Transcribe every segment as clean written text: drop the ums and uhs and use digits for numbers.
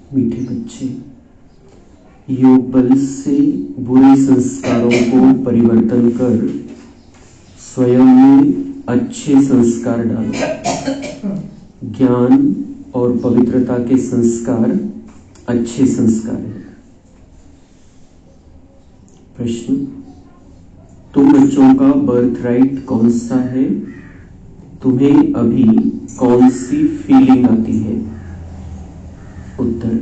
मीठे बच्चे, योग बल से बुरे संस्कारों को परिवर्तन कर स्वयं में अच्छे संस्कार डालो। ज्ञान और पवित्रता के संस्कार अच्छे संस्कार हैं। प्रश्न, तुम बच्चों का बर्थ राइट कौन सा है? तुम्हें अभी कौन सी फीलिंग आती है? उत्तर,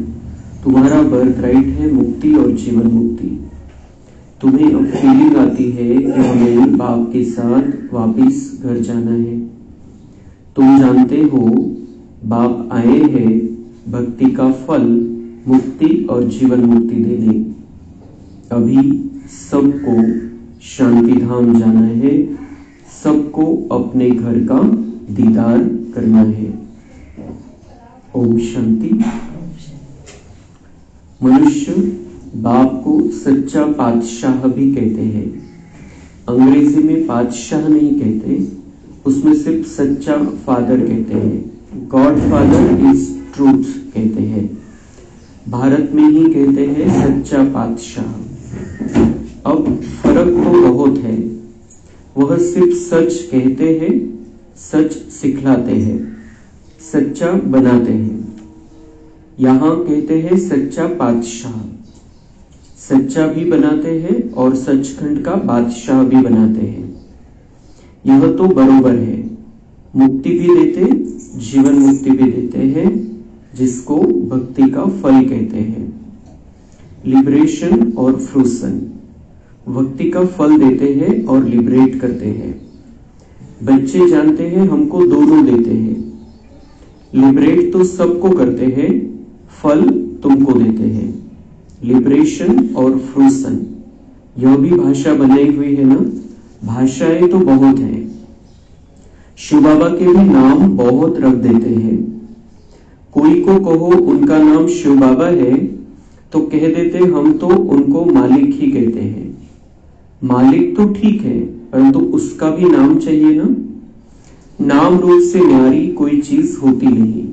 तुम्हारा बर्थ राइट है मुक्ति और जीवन मुक्ति। तुम्हें अब फीलिंग आती है कि हमें बाप के साथ वापिस घर जाना है। तुम जानते हो बाप आए हैं भक्ति का फल मुक्ति और जीवन मुक्ति देने। अभी सबको शांति धाम जाना है, सबको अपने घर का दीदार करना है। ओम शांति। मनुष्य बाप को सच्चा पातशाह भी कहते हैं। अंग्रेजी में पातशाह नहीं कहते, उसमें सिर्फ सच्चा फादर कहते हैं। गॉड फादर इज ट्रूथ कहते हैं। भारत में ही कहते हैं सच्चा पातशाह। अब फर्क तो बहुत है। वह सिर्फ सच कहते हैं, सच सिखलाते हैं, सच्चा बनाते हैं। यहां कहते हैं सच्चा पातशाह, सच्चा भी बनाते हैं और सचखंड का बादशाह भी बनाते हैं। यह तो बरोबर है। मुक्ति भी देते, जीवन मुक्ति भी देते हैं, जिसको भक्ति का फल कहते हैं। लिबरेशन और फ्रूसन, भक्ति का फल देते हैं और लिबरेट करते हैं। बच्चे जानते हैं हमको दोनों देते हैं। लिबरेट तो सबको करते हैं, फल तुमको देते हैं। लिबरेशन और फ्रूसन, यह भी भाषा बनाई हुई है ना। भाषाएं तो बहुत हैं। शिव बाबा के भी नाम बहुत रख देते हैं। कोई को कहो उनका नाम शिव बाबा है तो कह देते हम तो उनको मालिक ही कहते हैं। मालिक तो ठीक है, परंतु उसका भी नाम चाहिए ना। नाम रूप से न्यारी कोई चीज होती नहीं।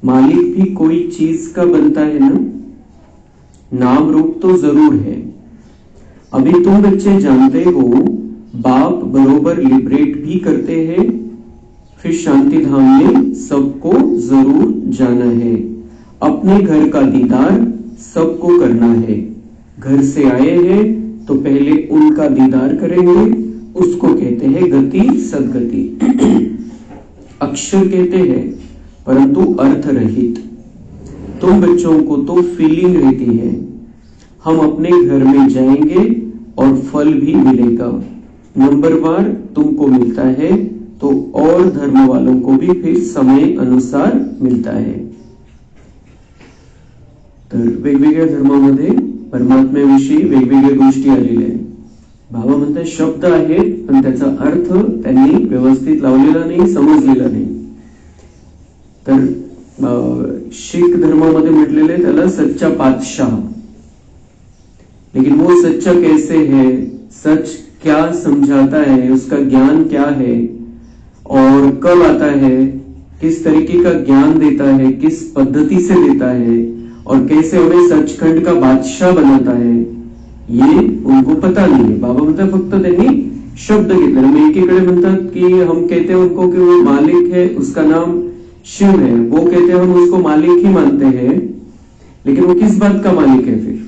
मालिक भी कोई चीज का बनता है ना। नाम रूप तो जरूर है। अभी तुम बच्चे जानते हो बाप बरोबर लिबरेट भी करते हैं। फिर शांति धाम में सबको जरूर जाना है। अपने घर का दीदार सबको करना है। घर से आए हैं तो पहले उनका दीदार करेंगे। उसको कहते हैं गति सदगति। अक्षर कहते हैं परंतु अर्थ रहित। तुम बच्चों को तो फीलिंग रहती है हम अपने घर में जाएंगे और फल भी मिलेगा। नंबरवार तुमको मिलता है तो और धर्म वालों को भी फिर समय अनुसार मिळता है। तर वेगवेगळ्या धर्मामध्ये परमात्म्याविषयी वेगवेगळ्या गोष्टी आलेल्या आहेत। बाबा म्हणतात शब्द आहेत पण त्याचा अर्थ त्यांनी व्यवस्थित लावलेला नाही, समजलेला नाही। तर शीख धर्मामध्ये म्हटलेले त्याला सच्चा पातशाह। लेकिन वो सच्चा कैसे है, सच क्या समझाता है, उसका ज्ञान क्या है और कब आता है, किस तरीके का ज्ञान देता है, किस पद्धति से देता है और कैसे हमें सचखंड का बादशाह बनाता है, ये उनको पता नहीं है। बाबा म्हणतात फक्त त्यांनी शब्द घेतले। मग एकीकडे म्हणतात की हम कहते हैं उनको कि वो मालिक है, उसका नाम शिव है। वो कहते हैं हम उसको मालिक ही मानते हैं, लेकिन वो किस बात का मालिक है? फिर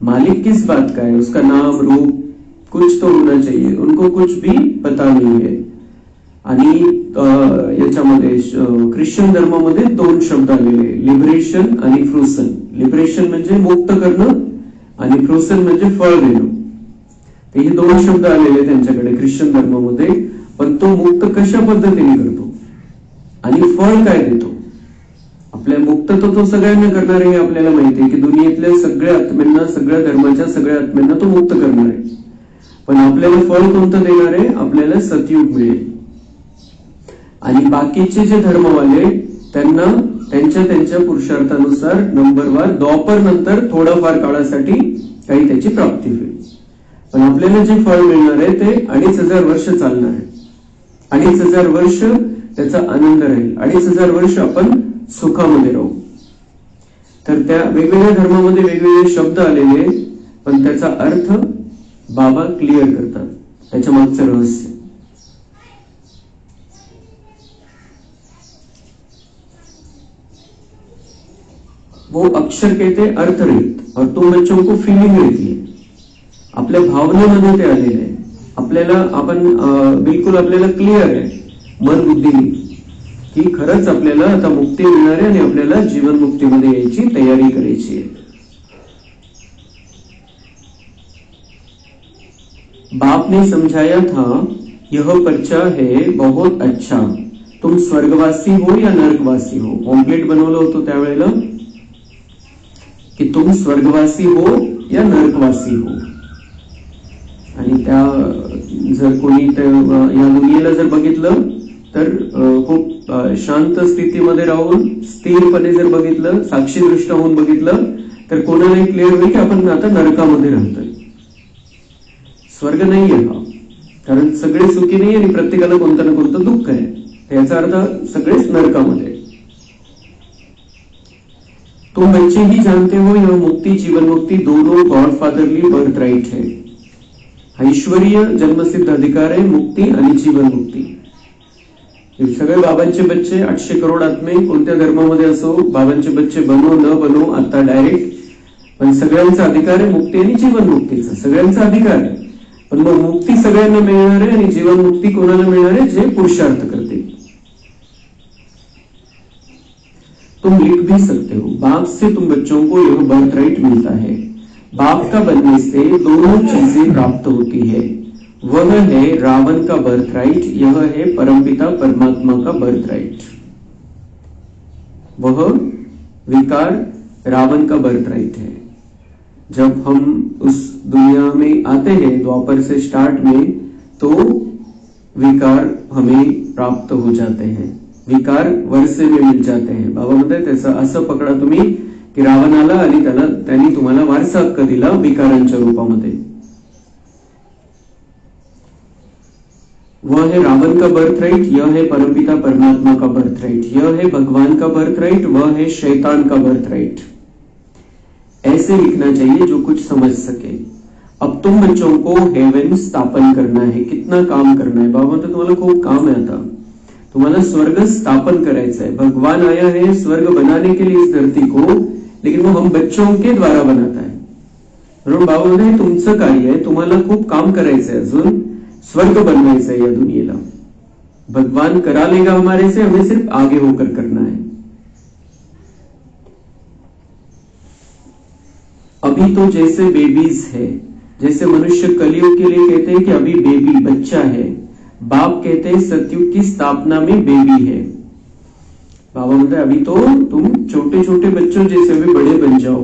मालिक किस बात का है? उसका नाम रूप कुछ तो होना चाहिए। उनको कुछ भी पता नहीं है। आणि याच्यामध्ये ख्रिश्चन धर्मामध्ये दोन शब्द आलेले, लिबरेशन आणि फ्रूसन। लिबरेशन म्हणजे मुक्त करणं आणि फ्रूसन म्हणजे फळ देणं। हे दोन शब्द आलेले त्यांच्याकडे ख्रिश्चन धर्मामध्ये। पण तो मुक्त कशा पद्धतीने करतो आणि फळ काय देतो. आपल्या मुक्त तो सगळ्यांना करणार आहे हे आपल्याला माहिती आहे की दुनियेतल्या सगळ्या आत्म्यांना, सगळ्या धर्माच्या सगळ्या आत्म्यांना तो मुक्त करणार आहे. पण आपल्याला फळ कोणतं देणार आहे, आपल्याला सतयुग मिळेल. आणि बाकीचे जे धर्मवाले त्यांना त्यांच्या पुरुषार्थानुसार नंबरवार द्वापर नंतर थोडाफार काळासाठी काही त्याची प्राप्ती होईल. पण आपल्याला जे फळ मिळणार आहे ते 2500 वर्ष चालणार आहे. 2500 वर्ष त्याचा आनंद राहील. 2500 वर्ष आपण सुखामध्ये राहू. तर त्या वेगवेगळ्या धर्मामध्ये वेगवेगळे शब्द आलेले, पण त्याचा अर्थ बाबा क्लिअर करतात, त्याच्या मागचं रहस्य. वो अक्षर कहते अर्थ रहित और तुम बच्चों को फीलिंग रहती है. आपल्या भावनेमध्ये ते आलेले आहे. आपल्याला बिलकुल आपल्याला क्लिअर आहे मन बुद्धीने की खरंच आपल्याला आता मुक्ती मिळणार आहे आणि आपल्याला जीवन मुक्तीमध्ये यायची तयारी करायची आहे. बाप ने समझाया था यह पर्चा है बहुत अच्छा, तुम स्वर्गवासी हो या नरकवासी हो. पॉम्पलेट बनवलं होतं त्यावेळेला की तुम स्वर्गवासी हो या नरकवासी हो. आणि त्या जर कोणी या दुनियेला जर बघितलं तर खूप शांत स्थितीमध्ये राहून स्थिरपणे जर बघितलं, साक्षीदृष्ट होऊन बघितलं तर कोणालाही क्लिअर होईल की आपण आता नरकामध्ये राहतोय. स्वर्ग नाही आहे हा, कारण सगळे सुखी नाही आणि प्रत्येकाला कोणतं ना कोणतं दुःख आहे. याचा अर्थ सगळेच नरकामध्ये. तुम बच्चे ही जानते हो यह मुक्ति जीवन मुक्ति दोनों गॉडफादरली बर्थ राइट है. ऐश्वर्य जन्मसिद्ध अधिकार आहे मुक्ती आणि जीवन मुक्ती. सगळे बाबांचे बच्चे 800 करोड आत्मे कोणत्या धर्मामध्ये असो, बाबांचे बच्चे बनो न बनो आता डायरेक्ट, पण सगळ्यांचा अधिकार आहे मुक्ती आणि जीवन मुक्तीचा. सगळ्यांचा अधिकार आहे. पण मग मुक्ती सगळ्यांना मिळणार आहे आणि जीवन मुक्ती कोणाला मिळणार आहे, जे पुरुषार्थ करते. तुम लिख भी सकते हो, बाप से तुम बच्चों को यह बर्थ राइट मिलता है. बाप का बनने से दोनों चीजें प्राप्त होती है. वह है रावण का बर्थ राइट, यह है परमपिता परमात्मा का बर्थ राइट. वह विकार रावण का बर्थ राइट है. जब हम उस दुनिया में आते हैं द्वापर से स्टार्ट में, तो विकार हमें प्राप्त हो जाते हैं. विकार वर्षे में मिल जाते हैं. बाबा म्हणतात त्याचं असं पकडा तुम्ही की रावण आला आणि त्यांनी तुम्हाला वारसा हक्क दिला विकारांच्या रूपामध्ये. वह है रावण का बर्थ राइट, यह है परमपिता परमात्मा का बर्थ राइट. यह है भगवान का बर्थ राइट, वह है शैतान का बर्थ राइट. ऐसे लिखना चाहिए जो कुछ समझ सके. अब तुम बच्चों को हेवन स्थापन करना है. कितना काम करना है. बाबा म्हणतात तुम्हाला खूप काम आहे. आता तुम्हाला स्वर्ग स्थापन करायचा है. भगवान आया है स्वर्ग बनाने के लिए इस धरती को, लेकिन वो हम बच्चों के द्वारा बनाता है. बरोबर. बाबा म्हणतात तुमचं कार्य आहे, तुम्हाला खूप काम करायचं आहे. अजून स्वर्ग बनवायचं है या दुनियेला. भगवान करा लेगा हमारे से, हमें सिर्फ आगे होकर करना है. अभी तो जैसे बेबीज है, जैसे मनुष्य कलयुग के लिए कहते हैं कि अभी बेबी बच्चा है, बाप कहते हैं सतयुग की स्थापना में बेबी है. बाबा म्हणते अभी तो तुम छोटे छोटे बच्चों जैसे अभी बड़े बन जाओ.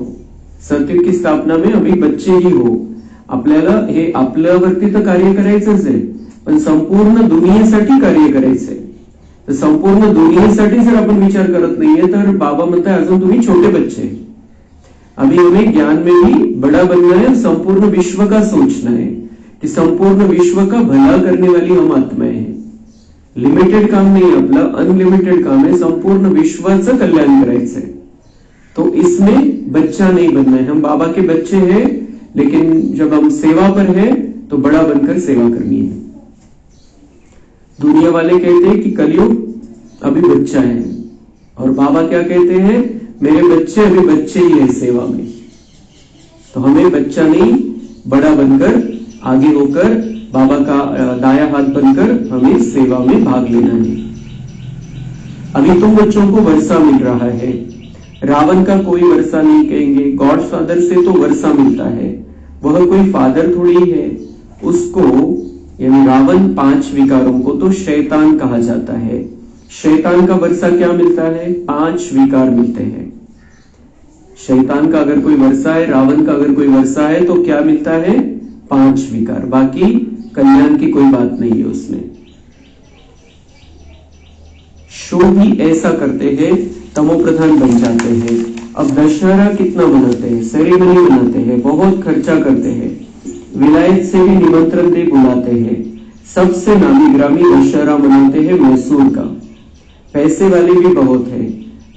सतयुग की स्थापना में अभी बच्चे ही हो. आपल्याला हे आपल्यावरती तर कार्य करायचंच आहे, पण संपूर्ण दुनियेसाठी कार्य करायचंय. तर संपूर्ण दुनियेसाठी जर आपण विचार करत नाहीये तर बाबा म्हणताय अजून तुम्ही छोटे बच्चे. अभी हमें ज्ञान में भी बड़ा बनना है. संपूर्ण विश्व का सोचना है कि संपूर्ण विश्व का भला करने वाली हम आत्माएं हैं. लिमिटेड काम नहीं आपलं, अनलिमिटेड काम है. संपूर्ण विश्वाचं कल्याण करायचंय. तो इसमें बच्चा नहीं बनना है. हम बाबा के बच्चे हैं, लेकिन जब हम सेवा पर हैं तो बड़ा बनकर सेवा करनी है. दुनिया वाले कहते हैं कि कलयुग अभी बच्चा है, और बाबा क्या कहते हैं, मेरे बच्चे अभी बच्चे ही है सेवा में. तो हमें बच्चा नहीं बड़ा बनकर आगे होकर बाबा का दाया हाथ बनकर हमें सेवा में भाग लेना है. अभी तुम बच्चों को वर्षा मिल रहा है. रावण का कोई वर्षा नहीं कहेंगे. गॉड फादर से तो वर्षा मिलता है. वह कोई फादर थोड़ी है. उसको यानी रावण 5 विकारों को तो शैतान कहा जाता है। शैतान का वर्षा क्या मिलता है? 5 विकार मिलते हैं। शैतान का अगर कोई वर्षा है, रावण का अगर कोई वर्षा है तो क्या मिलता है? 5 विकार। बाकी कल्याण की कोई बात नहीं है उसमें। शो भी ऐसा करते हैं, तमो प्रधान बन जाते हैं। अब दशहरा कितना मनाते हैं? सेरेमनी मनाते हैं, बहुत खर्चा करते हैं, विलायत से भी निमंत्रण दे बुलाते हैं। सबसे नामी ग्रामी दशहरा मनाते हैं मैसूर का। पैसे वाले भी बहुत है।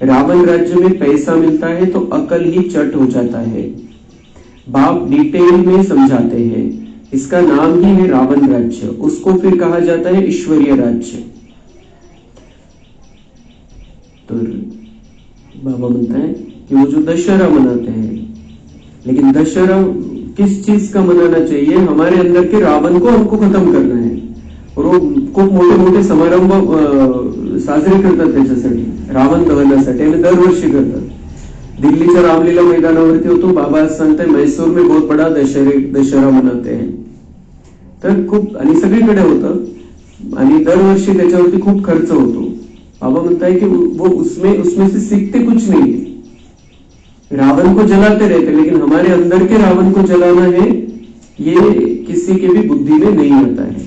रावण राज्य में पैसा मिलता है तो अकल ही चट हो जाता है। बाप डिटेल में समझाते हैं। इसका नाम ही है रावण राज्य, उसको फिर कहा जाता है ईश्वरीय राज्य। तो बाबा म्हणता है कि वो जो दशहरा मनाते हैं, लेकिन दशहरा किस चीज का मनाना चाहिए? हमारे अंदर के रावण को हमको खत्म करना है। और वो खूप मोठे मोठे समारंभ साजरे करतात त्याच्यासाठी, रावण दहनासाठी, आणि दरवर्षी करतात। दिल्लीच्या रामलीला मैदानावरती होतो, बाबा आज सांगताय मैसूर में बहुत बड़ा दशहरा मनाते हैं। तर खूप आणि सगळीकडे होतं आणि दरवर्षी त्याच्यावरती खूप खर्च होतो। बाबा म्हणताय कि वो उसमें से सीखते कुछ नहीं है। रावण को जलाते रहते, लेकिन हमारे अंदर के रावण को जलाना है, ये किसी के भी बुद्धि में नहीं आता है।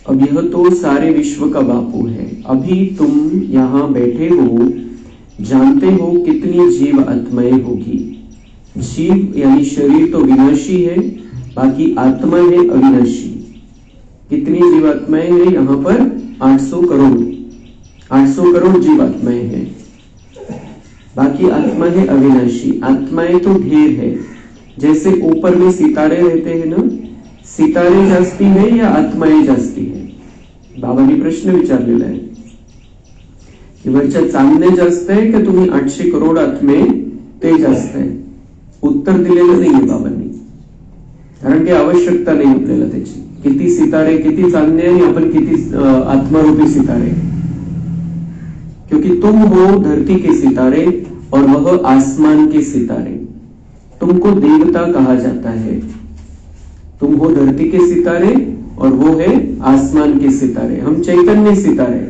अब यह तो सारे विश्व का बापू है। अभी तुम यहां बैठे हो, जानते हो कितनी जीव आत्माएं होगी। जीव यानी शरीर तो विनाशी है, बाकी आत्मा है अविनाशी। कितनी जीवात्माएं हैं यहाँ पर? 800 करोड़। 800 करोड़ जीवात्माएं हैं, बाकी आत्मा है अविनाशी। आत्माएं तो ढेर है, जैसे ऊपर में सितारे रहते हैं ना, सितारे जास्ती है या आत्माएं जास्ती है? बाबांनी प्रश्न विचारलेला आहे की वरच्या चांदणे जास्त आहे का तुम्ही 800 करोड आत्मे ते जास्त आहे? उत्तर दिलेलं नाहीये बाबांनी, कारण की आवश्यकता नाही आपल्याला त्याची। किती सितारे, किती चांदणे आणि आपण किती आत्मारूपी सितारे, क्योंकि तुम हो धरती के सितारे और वह आसमान के सितारे। तुमको देवता कहा जाता है। तुम हो धरती के सितारे और वो है आसमान के सितारे। हम चैतन्य सितारे,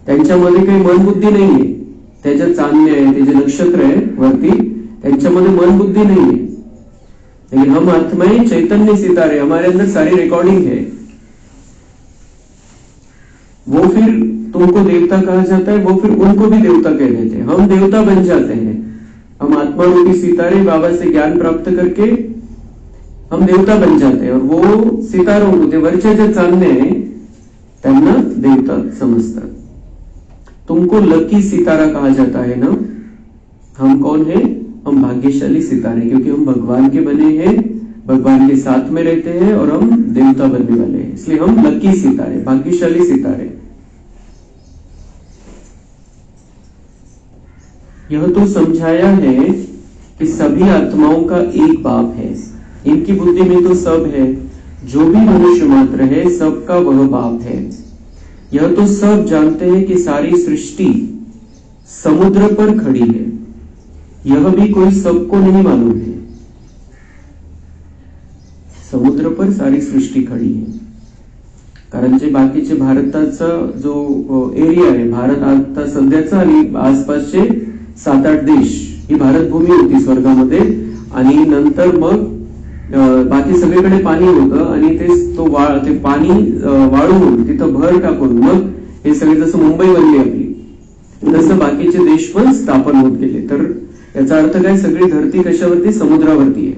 त्यांच्यामध्ये काही मन बुद्धी नाहीये। त्याच्या चांदणे आहे, त्याचे नक्षत्र आहे वरती, त्यांच्यामध्ये मन बुद्धी नाहीये, लेकिन हम आत्माएं चैतन्य सितारे, हमारे अंदर सारी रिकॉर्डिंग है। वो फिर तुमको देवता कहा जाता है, वो फिर उनको भी देवता कह देते हैं। हम देवता बन जाते हैं। हम आत्मा रूपी सितारे बाबा से ज्ञान प्राप्त करके हम देवता बन जाते हैं, और वो सितारों को, ते वरचे जे चांदणे आहे त्यांना देवता समजतात। तुमको लकी सितारा कहा जाता है ना। हम कौन है? हम भाग्यशाली सितारे, क्योंकि हम भगवान के बने हैं, भगवान के साथ में रहते हैं और हम देवता बनने वाले हैं, इसलिए हम लकी सितारे, भाग्यशाली सितारे। यह तो समझाया है कि सभी आत्माओं का एक बाप है। इनकी बुद्धि में तो सब है, जो भी मनुष्य मात्र है सबका वह बाप है। यह तो सब जानते हैं कि सारी सृष्टि समुद्र पर खड़ी है। यह भी कोई सबको नहीं मालूम है। समुद्र पर सारी सृष्टि खड़ी है, कारण जे बाकीचे भारताचा जो एरिया आहे, भारत आता सध्याचा आणि आसपासचे 7-8 देश, ही भारत भूमी होती स्वर्गामध्ये, आणि नंतर मग बाकी सगळीकडे पाणी होतं आणि ते पाणी वाळवून तिथं भर टाकून मग हे सगळे, जसं मुंबई बनली आपली, तसं बाकीचे देश पण स्थापन होत गेले। तर याचा अर्थ काय? सगळी धरती कशावरती? समुद्रावरती है।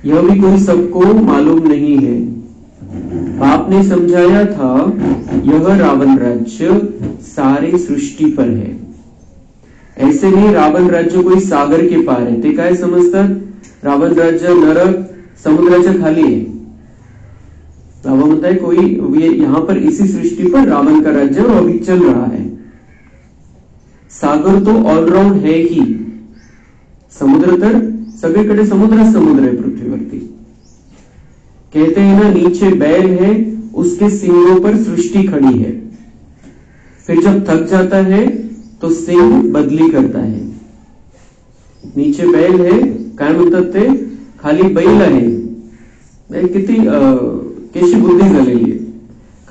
यह भी कोई सबको मालूम नहीं है। बाप ने समझाया था यह रावण राज्य सारे सृष्टि पर है। ऐसे नहीं रावण राज्य कोई सागर के पार है। ते काय समजतात? रावण राज्य नरक समुद्राच्या खाली है। बाबा म्हणता है कोई यहां पर इसी सृष्टि पर रावण का राज्य अभी चल रहा है। सागर तो ऑलराउंड है ही। समुद्र तर सगळीकडे समुद्र है पृथ्वीवरती। कहते हैं ना, नीचे बैल है, उसके सींगों पर सृष्टि खड़ी है। फिर जब थक जाता है तो सिंह बदली करता है। नीचे बैल आहे, काय म्हणतात ते, खाली बैल आहे. किती कशी बुद्धी झालेली आहे.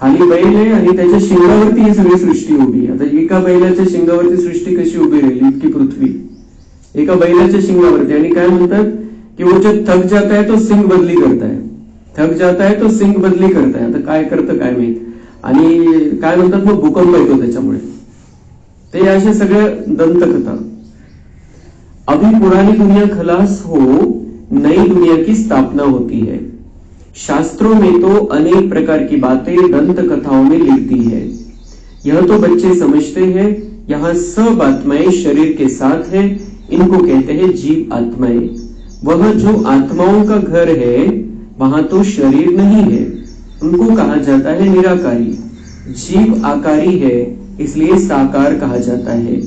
खाली बैल आहे आणि त्याच्या शिंगावरती ही सगळी सृष्टी उभी. आता एका बैलाच्या शिंगावरती सृष्टी कशी उभी राहिली, इतकी पृथ्वी एका बैलाच्या शिंगावरती. आणि काय म्हणतात की वो जब थक जाता है तो सिंग बदली करता है, थक जाता है तो सिंग बदली करता है. आता काय करतं काय माहित. आणि काय म्हणतात मग भूकंप येतो त्याच्यामुळे. ते अशा सगळ्या दंतकथा. अभी पुरानी दुनिया खलास हो, नई दुनिया की स्थापना होती है. शास्त्रों में तो अनेक प्रकार की बातें दंत कथाओं में लिखती है. यह तो बच्चे समझते हैं यहाँ सब आत्माएं शरीर के साथ है. इनको कहते हैं जीव आत्माएं. वह जो आत्माओं का घर है वहां तो शरीर नहीं है, उनको कहा जाता है निराकारी. जीव आकारी है इसलिए साकार कहा जाता है.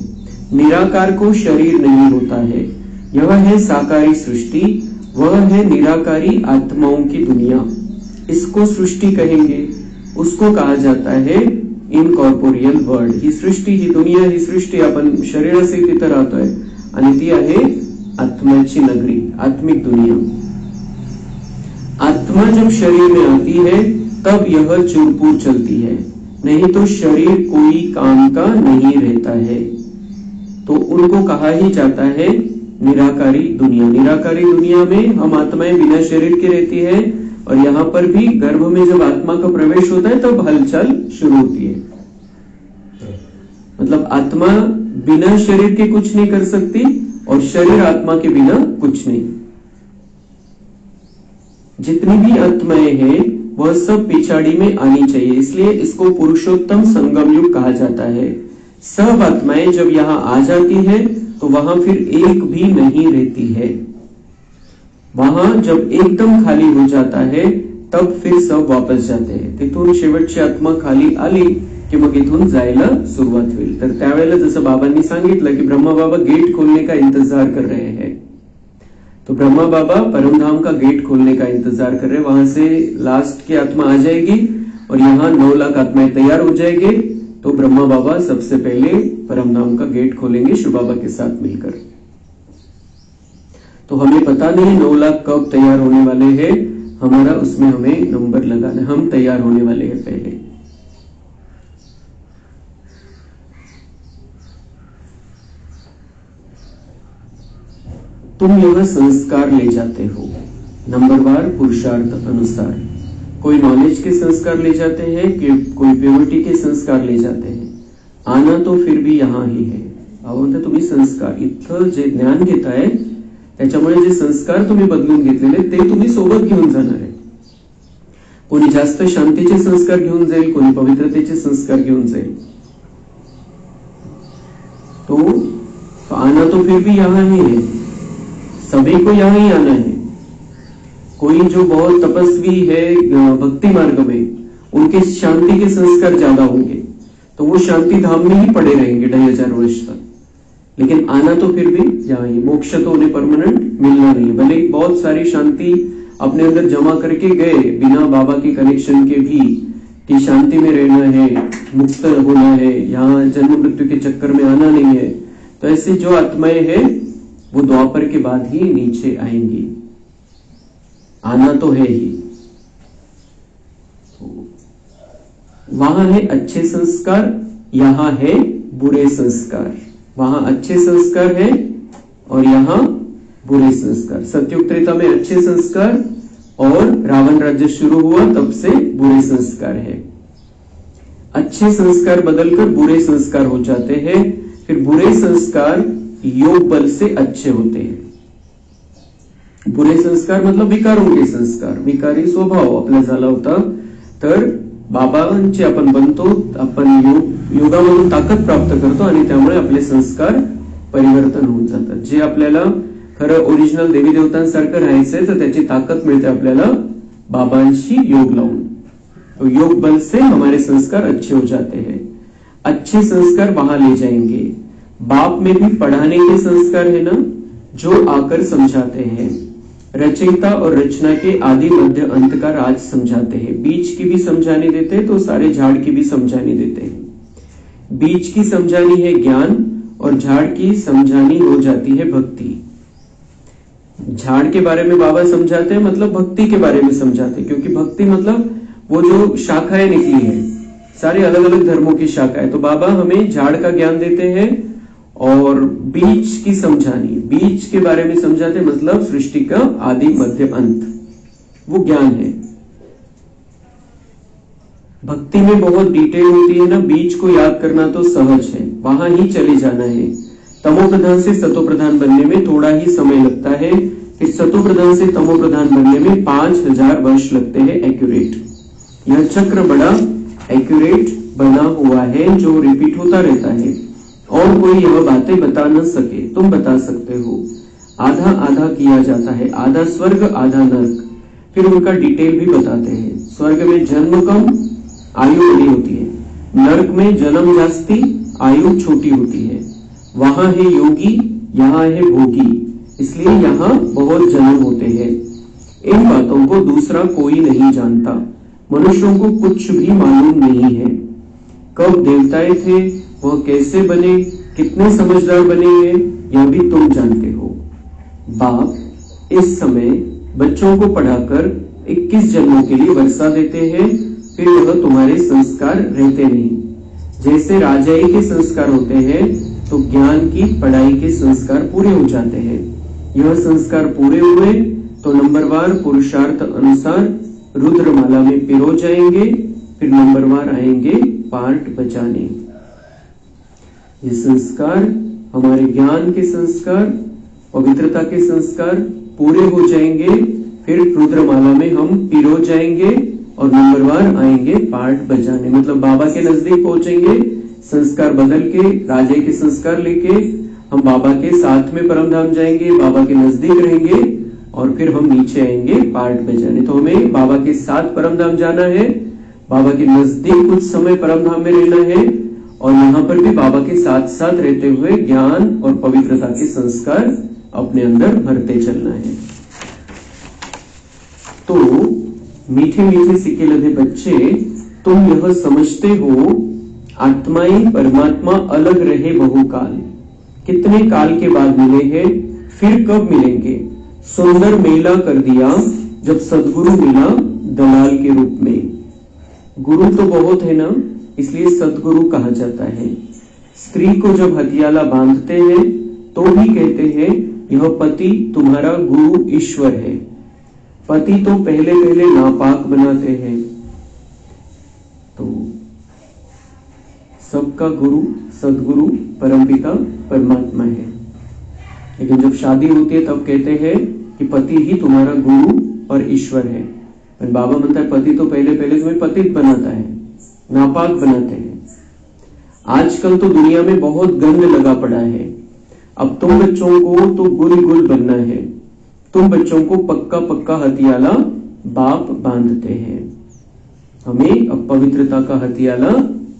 निराकार को शरीर नहीं होता है. यह है साकारी सृष्टि, वह है निराकारी आत्माओं की दुनिया. इसको सृष्टी कहेंगे. उसको कहा जाता है इनकॉर्पोरियल वर्ल्ड. ही सृष्टी, ही दुनिया, ही सृष्टी आपण शरीराशी तिथं राहतोय आणि ती आहे आत्म्याची नगरी, आत्मिक दुनिया. आत्मा जब शरीर में आती है तब यह चूरपुर चलती है, नहीं तो शरीर कोई काम का नहीं रहता है. तो उनको कहा ही जाता है निराकारी दुनिया. निराकारी दुनिया में हम आत्माएं बिना शरीर की रहती है और यहाँ पर भी गर्भ में जब आत्मा का प्रवेश होता है तब हलचल शुरू होती है. मतलब आत्मा बिना शरीर के कुछ नहीं कर सकती और शरीर आत्मा के बिना कुछ नहीं. जितनी भी आत्माएं हैं वह सब पिछाड़ी में आनी चाहिए, इसलिए इसको पुरुषोत्तम संगम युग कहा जाता है. सब आत्माएं जब यहाँ आ जाती है तो वहां फिर एक भी नहीं रहती है. वहां जब एकदम खाली हो जाता है तब फिर सब वापस जाते हैं. तिथून शेवटची आत्मा खाली आली की मग इथून जायला सुरुवात होईल. तर त्यावेळेला जसं बाबांनी सांगितलं की ब्रह्मा बाबा गेट खोलने का इंतजार कर रहे हैं. तो ब्रह्मा बाबा परमधाम का गेट खोलने का इंतजार कर रहे हैं. वहां से लास्ट की आत्मा आ जाएगी और यहाँ 9 लाख आत्माएं तैयार हो जाएंगे. तो ब्रह्मा बाबा सबसे पहले परमधाम का गेट खोलेंगे शिव बाबा के साथ मिलकर. तो हमें पता नहीं 9 लाख कब तैयार होने वाले हैं. हमारा उसमें हमें नंबर लगाना है. हम तैयार होने वाले हैं पहले. तुम यह संस्कार ले जाते हो नंबरवार पुरुषार्थ अनुसार. कोई नॉलेज के संस्कार ले जाते हैं कि कोई प्योरिटी के संस्कार ले जाते हैं. आना तो फिर भी यहाँ ही है. म्हणते तुम्ही संस्कार इथं जे ज्ञान घेताय त्याच्यामुळे जे संस्कार तुम्ही बदलून घेतलेले ते तुम्ही सोबत घेऊन जाणार आहे. कोणी जास्त शांतीचे संस्कार घेऊन जाईल, कोणी पवित्रतेचे संस्कार घेऊन जाईल. तो आना तो फिर भी यहाँ ही है. सभी को यहाँ ही आना है. कोई जो बहुत तपस्वी है भक्ति मार्ग में, उनके शांति के संस्कार ज्यादा होंगे तो वो शांति धाम में ही पड़े रहेंगे 2500 वर्ष तक. लेकिन आना तो फिर भी यहाँ ही. मोक्ष तो उन्हें परमानेंट मिलना नहीं. भले बहुत सारी शांति अपने अंदर जमा करके गए बिना बाबा के कनेक्शन के भी कि शांति में रहना है, मुक्त होना है, यहाँ जन्म मृत्यु के चक्कर में आना नहीं है. तो ऐसे जो आत्माएं हैं वो द्वापर के बाद ही नीचे आएंगी. आना तो है ही. वहां है अच्छे संस्कार, यहां है बुरे संस्कार. वहां अच्छे संस्कार है और यहां बुरे संस्कार. सतयुग त्रेता में अच्छे संस्कार और रावण राज्य शुरू हुआ तब से बुरे संस्कार है. अच्छे संस्कार बदलकर बुरे संस्कार हो जाते हैं. फिर बुरे संस्कार योग बल से अच्छे होते हैं. बुरे संस्कार मतलब विकारों के संस्कार. विकारी स्वभाव आपला झाला होता तर बाबांचे आपण बनतो. आपण योगामधून ताकद प्राप्त करतो आणि त्यामुळे आपले संस्कार परिवर्तन होऊन जातात. जे आपल्याला खरं ओरिजिनल देवी देवतांसारखं राहायचंय तर त्याची ताकद मिळते आपल्याला बाबांशी योग लावून. तो योग बल से हमारे संस्कार अच्छे हो जाते हैं. अच्छे संस्कार वहां ले जाएंगे. बाप में भी पढ़ाने के संस्कार है ना, जो आकर समझाते हैं. रचयिता और रचना के आदि मध्य अंत का राज समझाते हैं. बीज की भी समझाने देते हैं तो सारे झाड़ की भी समझाने देते हैं. बीज की समझानी है ज्ञान और झाड़ की समझानी हो जाती है भक्ति. झाड़ के बारे में बाबा समझाते हैं, मतलब भक्ति के बारे में समझाते हैं, क्योंकि भक्ति मतलब वो जो शाखाएं निकली है, सारे अलग अलग धर्मों की शाखाएं। तो बाबा हमें झाड़ का ज्ञान देते हैं और बीज की समझानी, बीज के बारे में समझाते, मतलब सृष्टि का आदि मध्य अंत, वो ज्ञान है। भक्ति में बहुत डिटेल होती है ना, बीज को याद करना तो सहज है, वहां ही चले जाना है। तमो प्रधान से सतो प्रधान बनने में थोड़ा ही समय लगता है, फिर सतो प्रधान से तमो प्रधान बनने में 5000 वर्ष लगते हैं एक्यूरेट। यह चक्र बड़ा एक्यूरेट बना हुआ है जो रिपीट होता रहता है, और कोई यह बातें बता न सके, तुम बता सकते हो। आधा आधा किया जाता है, आधा स्वर्ग आधा नर्क। फिर उनका डिटेल भी बताते हैं। स्वर्ग में जन्म कम, आयु बड़ी होती है, नर्क में जन्म जास्ती, आयु छोटी होती है। वहां है योगी, यहाँ है भोगी, इसलिए यहाँ बहुत जन्म होते हैं। इन बातों को दूसरा कोई नहीं जानता, मनुष्यों को कुछ भी मालूम नहीं है। कब देवताएं थे, वह कैसे बने, कितने समझदार बने हैं, यह भी तुम जानते हो। बाप इस समय बच्चों को पढ़ाकर 21 जन्मों के लिए वर्षा देते हैं, फिर यह तुम्हारे संस्कार रहते नहीं। जैसे राजाई के संस्कार होते हैं, तो ज्ञान की पढ़ाई के संस्कार पूरे हो जाते हैं। यह संस्कार पूरे हुए तो नंबरवार पुरुषार्थ अनुसार रुद्रमाला में पिरो जाएंगे, फिर नंबरवार आएंगे पार्ट बजाने। ये संस्कार हमारे ज्ञान के संस्कार, पवित्रता के संस्कार पूरे हो जाएंगे, फिर रुद्रमाला में हम पिरो जाएंगे और नंबरवार आएंगे पार्ट बजाने, मतलब बाबा के नजदीक पहुंचेंगे। संस्कार बदल के राजे के संस्कार लेके हम बाबा के साथ में परमधाम जाएंगे, बाबा के नजदीक रहेंगे और फिर हम नीचे आएंगे पार्ट बजाने। तो हमें बाबा के साथ परमधाम जाना है, बाबा के नजदीक कुछ समय परमधाम में रहना है, और यहाँ पर भी बाबा के साथ साथ रहते हुए ज्ञान और पवित्रता के संस्कार अपने अंदर भरते चलना है। तो मीठे मीठे सिक्के लदे बच्चे, तुम यह समझते हो आत्माएं परमात्मा अलग रहे बहुकाल, कितने काल के बाद मिले हैं, फिर कब मिलेंगे। सुंदर मेला कर दिया जब सदगुरु मिला दलाल के रूप में। गुरु तो बहुत है ना, इसलिए सदगुरु कहा जाता है। स्त्री को जब हथियाला बांधते हैं तो भी कहते हैं यह पति तुम्हारा गुरु ईश्वर है। पति तो पहले पहले नापाक बनाते हैं, तो सबका गुरु सदगुरु परमपिता परमात्मा है। लेकिन जब शादी होती है तब कहते हैं कि पति ही तुम्हारा गुरु और ईश्वर है। पर बाबा मनता है पति तो पहले पहले तुम्हें पतित बनाता है, नापाक बनाते हैं। आजकल तो दुनिया में बहुत गंद लगा पड़ा है। अब तुम बच्चों को तो गुल गुल बनना है, तुम बच्चों को पक्का पक्का हथियाला बाप बांधते हैं। हमें अब पवित्रता का हथियाला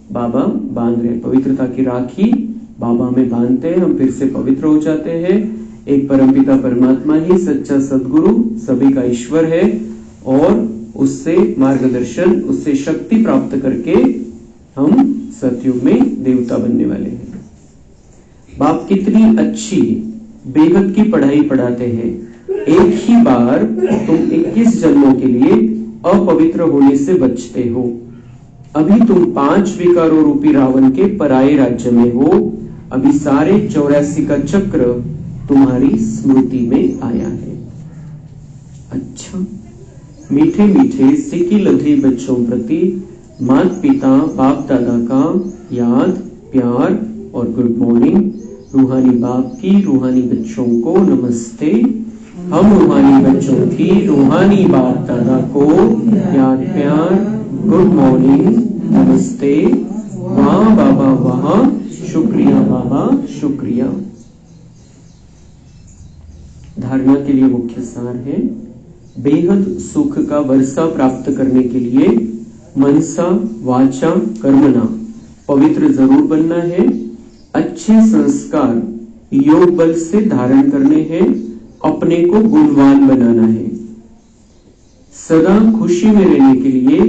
बाबा बांध रहे, पवित्रता की राखी बाबा में बांधते हैं, हम फिर से पवित्र हो जाते हैं। एक परमपिता परमात्मा ही सच्चा सदगुरु सभी का ईश्वर है, और उससे मार्गदर्शन, उससे शक्ति प्राप्त करके हम सतयुग में देवता बनने वाले हैं। बाप कितनी अच्छी बेहद की पढ़ाई पढ़ाते हैं। एक ही बार तुम 21 जन्मों के लिए अपवित्र होने से बचते हो। अभी तुम 5 विकारों रूपी रावण के पराये राज्य में हो। अभी सारे 84 का चक्र तुम्हारी स्मृति में आया है। अच्छा, मीठे मीठे सिक्के लधे बच्चों प्रति माता पिता बाप दादा का याद, प्यार और गुड मॉर्निंग। रूहानी बाप की रूहानी बच्चों को नमस्ते। हम रूहानी बच्चों की रूहानी बाप दादा को याद, प्यार, गुड मॉर्निंग, नमस्ते। वाह बाबा वाह, शुक्रिया बाबा शुक्रिया। धारणा के लिए मुख्य सार है, बेहद सुख का वर्षा प्राप्त करने के लिए मनसा वाचा कर्मणा पवित्र जरूर बनना है। अच्छे संस्कार योग बल से धारण करने हैं, अपने को गुणवान बनाना है। सदा खुशी में रहने के लिए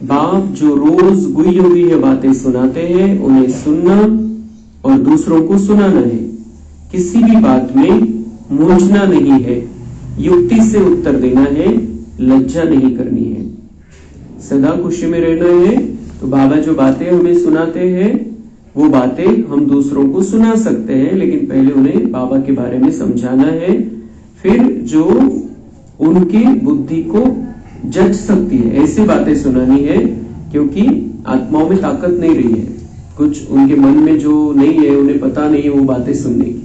बाप जो रोज गुई हुई है बातें सुनाते हैं उन्हें सुनना और दूसरों को सुनाना है। किसी भी बात में मूंझना नहीं है, युक्ति से उत्तर देना है, लज्जा नहीं करनी है। सदा खुशी में रहना है तो बाबा जो बातें हमें सुनाते हैं वो बातें हम दूसरों को सुना सकते हैं, लेकिन पहले उन्हें बाबा के बारे में समझाना है, फिर जो उनकी बुद्धि को जज सकती है ऐसी बातें सुनानी है, क्योंकि आत्माओं में ताकत नहीं रही है, कुछ उनके मन में जो नहीं है, उन्हें पता नहीं है वो बातें सुनने की,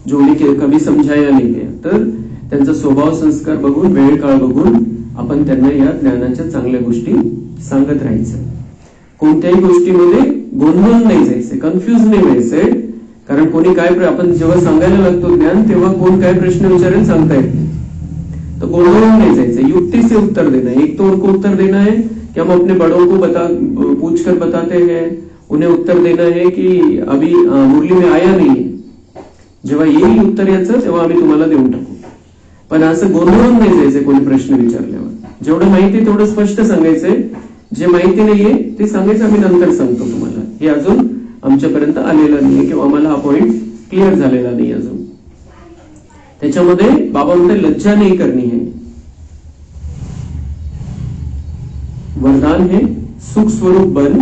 जो उन्हें कभी समझाया नहीं गया। तर त्यांचा स्वभाव संस्कार बघून, वेळ काळ बघून आपण त्यांना या ज्ञानाच्या चांगल्या गोष्टी सांगत राहायचं। कोणत्याही गोष्टीमध्ये गोंधळून नाही जायचे, कन्फ्युज नाही व्हायचे, कारण कोणी काय आपण जेव्हा सांगायला लागतो ज्ञान तेव्हा कोण काय प्रश्न विचारेल सांगता येत नाही, तो गोंधळून नहीं जाए, युक्ति से उत्तर देना है। एक तो उनको उत्तर देना है कि हम अपने बड़ों को पूछ कर बताते हैं, उन्हें उत्तर देना है कि अभी मुरली में आया नहीं है, जेव्हा येईल उत्तर याचं तेव्हा आम्ही तुम्हाला देऊन टाकू। पण असं गोंधळून नाही जायचं कोणी प्रश्न विचारल्यावर, जेवढं माहिती तेवढं स्पष्ट सांगायचंय, जे माहिती नाहीये ते सांगायचं आम्ही नंतर सांगतो तुम्हाला, हे अजून आमच्यापर्यंत आलेलं नाहीये किंवा आम्हाला हा पॉइंट क्लिअर झालेला नाही अजून। त्याच्यामध्ये बाबा म्हणते लज्जा नहीं करनी है। वरदान है सुख स्वरूप बन,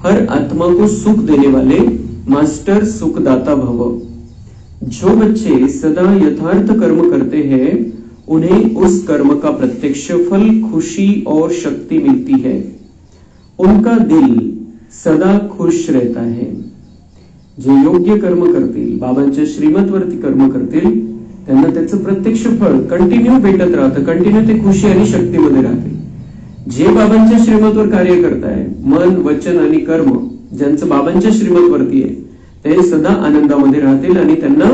हर आत्मा को सुख देने वाले मास्टर सुखदाता भव। जो बच्चे सदा यथार्थ कर्म करते हैं उन्हें उस कर्म का प्रत्यक्ष फल खुशी और शक्ति मिलती है, उनका दिल सदा खुश रहता है। जे योग्य कर्म करतील, बाबांच्या श्रीमतवरती कर्म करतील, त्यांना त्याचं प्रत्यक्ष फळ कंटिन्यू भेटत राहतं, कंटिन्यू ते खुशी आणि शक्तीमध्ये राहते। जे बाबांच्या श्रीमतवर कार्य करताय, मन वचन आणि कर्म ज्यांचं बाबांच्या श्रीमतवरती आहे ते सदा आनंदामध्ये राहतील आणि त्यांना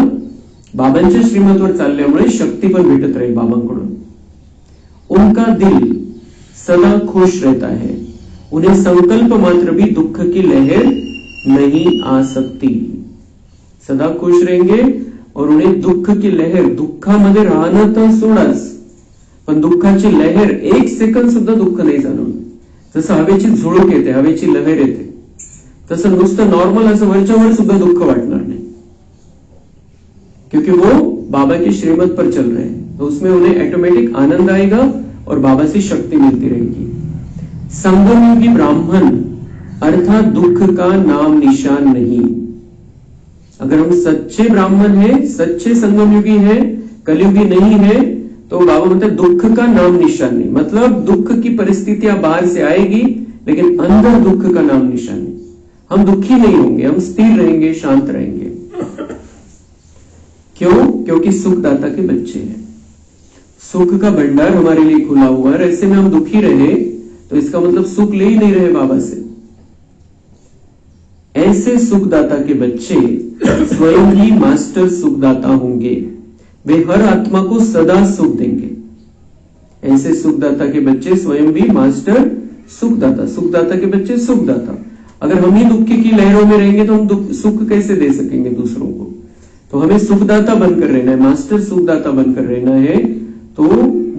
बाबांच्या श्रीमतवर चालल्यामुळे शक्ती पण भेटत राहील बाबांकडून। उनका दिल सदा खुश रहता है, उन्हें संकल्प मात्र भी दुख की लहर नहीं आ सकती। सदा खुश रहेंगे और उन्हें दुःख की लहर, दुःखामध्ये राहणं तर सोडाच, पण दुःखाची लहर एक सेकंद सुद्धा दुःख नाही जाणवणार। जसं हवेची झुळूक येते, हवेची लहर येते, तसं नुसतं नॉर्मल असं वरच्यावर सुद्धा दुःख वाटणार नहीं, क्योंकि वो बाबा की श्रीमत पर चल रहे हैं, तो उसमें उन्हें ऑटोमेटिक आनंद आएगा और बाबा से शक्ति मिलती रहेगी। संगमयुगी ब्राह्मण अर्थात दुख का नाम निशान नहीं। अगर हम सच्चे ब्राह्मण हैं, सच्चे संगमयुगी हैं, कलयुगी नहीं है, तो बाबा मतलब दुख का नाम निशान नहीं, मतलब दुख की परिस्थितियां बाहर से आएगी लेकिन अंदर दुख का नाम निशान नहीं। हम दुखी नहीं होंगे, हम स्थिर रहेंगे, शांत रहेंगे। क्यों? क्योंकि सुखदाता के बच्चे हैं, सुख का भंडार हमारे लिए खुला हुआ है। ऐसे में हम दुखी रहे तो इसका मतलब सुख ले ही नहीं रहे बाबा से। ऐसे सुखदाता के बच्चे स्वयं ही मास्टर सुखदाता होंगे, वे हर आत्मा को सदा सुख देंगे। ऐसे सुखदाता के बच्चे स्वयं भी मास्टर सुखदाता, सुखदाता के बच्चे सुखदाता। अगर हम ही दुख की लहरों में रहेंगे तो हम सुख कैसे दे सकेंगे दूसरों को? तो हमें सुखदाता बनकर रहना है, मास्टर सुखदाता बनकर रहना है। तो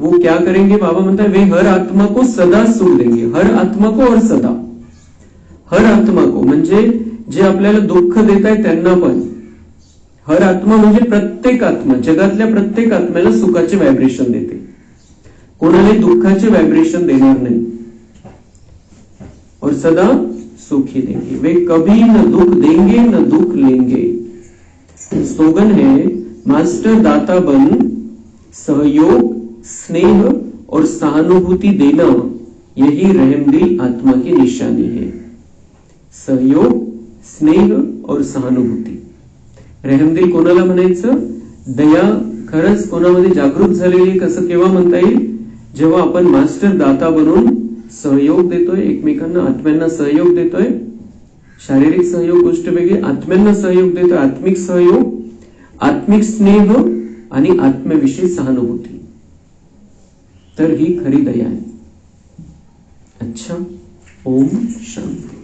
वो क्या करेंगे? बाबा म्हणता है वे हर आत्मा को सदा सुख देंगे, हर आत्मा को और सदा। हर आत्मा को म्हणजे जे आपल्याला दुःख देत आहे त्यांना पण, हर आत्मा म्हणजे प्रत्येक आत्मा, जगातल्या प्रत्येक आत्म्याला सुखाचे व्हायब्रेशन देते, कोणाला दुःखाचे व्हायब्रेशन देणार नाही, और सदा सुखी देंगे। वे कभी न दुख देंगे न दुख लेंगे। स्लोगन है मास्टर दाता बन, सहयोग स्नेह और सहानुभूति देना, यही रहमदिल आत्मा की निशानी है। सहयोग स्नेह और सहानुभूती। रहमदिल कोणाला म्हणायचं? दया खरंच कोणामध्ये जागृत झालेली कसं केव्हा म्हणता येईल? जेव्हा आपण मास्टर दाता बनून सहयोग देतोय, एकमेकांना आत्म्यांना सहयोग देतोय। शारीरिक सहयोग गोष्ट वेगळी, आत्म्यांना सहयोग देतोय, आत्मिक सहयोग, आत्मिक स्नेह आणि आत्म्याविषयी सहानुभूती, तर ही खरी दया आहे। अच्छा, ओम शांती।